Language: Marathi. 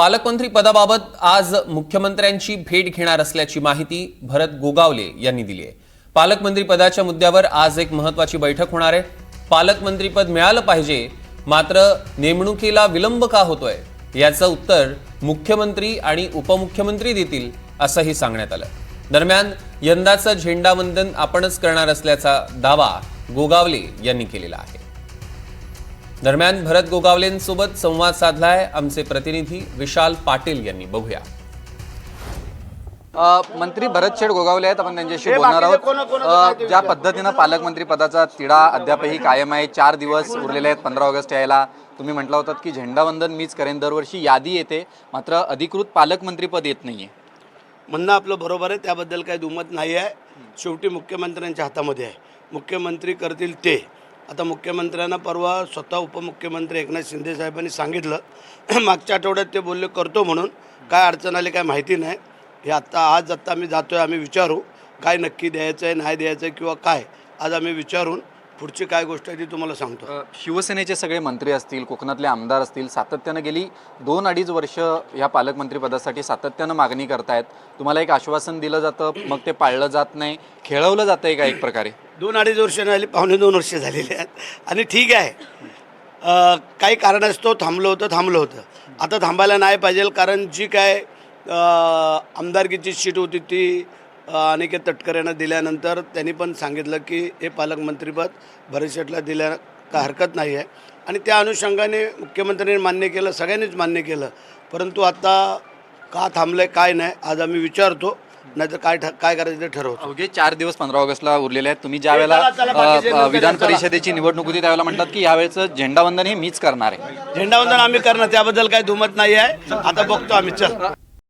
पालकमंत्री पदाबाबत आज मुख्यमंत्र्यांची भेट घेणार असल्याची माहिती भरत गोगावले यांनी दिली आहे। पालकमंत्री पदाच्या मुद्द्यावर आज एक महत्त्वाची बैठक होणार आहे। पालकमंत्री पद मिळालं पाहिजे, मात्र नेमणुकीला विलंब का होतोय याचं उत्तर मुख्यमंत्री आणि उपमुख्यमंत्री देतील असंही सांगण्यात आलं। दरम्यान यंदाचं झेंडावंदन आपणच करणार असल्याचा दावा गोगावले यांनी केलेला आहे। दरम्यान भरत गोगावलेंसोबत संवाद साधलाय आमचे प्रतिनिधी विशाल पाटील यांनी। बघूया। मंत्री भरत शेठ गोगावले आहेत, आपण त्यांच्याशी बोलणार आहोत। ज्या पद्धतीनं पालकमंत्री पदाचा तिढा अद्यापही कायम आहे, 4 दिवस उरलेले आहेत 15 ऑगस्ट यायला। तुम्ही म्हटलं होतं की झेंडावंदन मीच करेन, दरवर्षी यादी येते मात्र अधिकृत पालकमंत्री पद येत नाहीये। म्हणणं आपलं बरोबर आहे, त्याबद्दल काही दुमत नाही आहे। शेवटी मुख्यमंत्र्यांच्या हातामध्ये आहे, मुख्यमंत्री करतील ते। आता मुख्यमंत्र्यांना परवा स्वतः उपमुख्यमंत्री एकनाथ शिंदे साहेबांनी सांगितलं, मागच्या आठवड्यात ते बोलले करतो म्हणून, काय अडचण आली काय माहिती नाही। हे आज आम्ही जातो आहे, आम्ही विचारू काय नक्की द्यायचं आहे नाही द्यायचं आहे किंवा काय, आज आम्ही विचारून पुढची काय गोष्ट आहे ती तुम्हाला सांगतो। शिवसेनेचे सगळे मंत्री असतील, कोकणातले आमदार असतील, सातत्यानं गेली 2-2.5 वर्ष या पालकमंत्री पदासाठी सातत्यानं मागणी करतायत। तुम्हाला एक आश्वासन दिलं जातं, मग ते पाळलं जात नाही, खेळवलं जातं आहे का एक प्रकारे? 2-2.5 वर्ष झाली, 2.25 वर्ष झालेली आहेत आणि ठीक आहे, काही कारणास्तव थांबलं होतं। आता थांबायला नाही पाहिजे, कारण जी काय आमदारकीची सीट होती ती अनिकेत तटकरेंना दिल्यानंतर त्यांनी पण सांगितलं की हे पालकमंत्रीपद भरत शेठला दिल्या काय हरकत नाही आहे आणि त्या अनुषंगाने मुख्यमंत्र्यांनी मान्य केलं, सगळ्यांनीच मान्य केलं। परंतु आता का थांबलं आहे काय नाही, आज आम्ही विचारतो, नाहीतर काय करायचं ते ठरवतो। अवघे 4 दिवस 15 ऑगस्टला उरलेले आहेत। तुम्ही ज्या वेळेला विधान परिषदेची निवडणूक होती त्यावेळेला म्हणतात की यावेळेचं झेंडावंदन हे मीच करणार आहे। झेंडावंदन आम्ही करणार, त्याबद्दल काही दुमत नाही आहे। आता बघतो आम्ही, चल।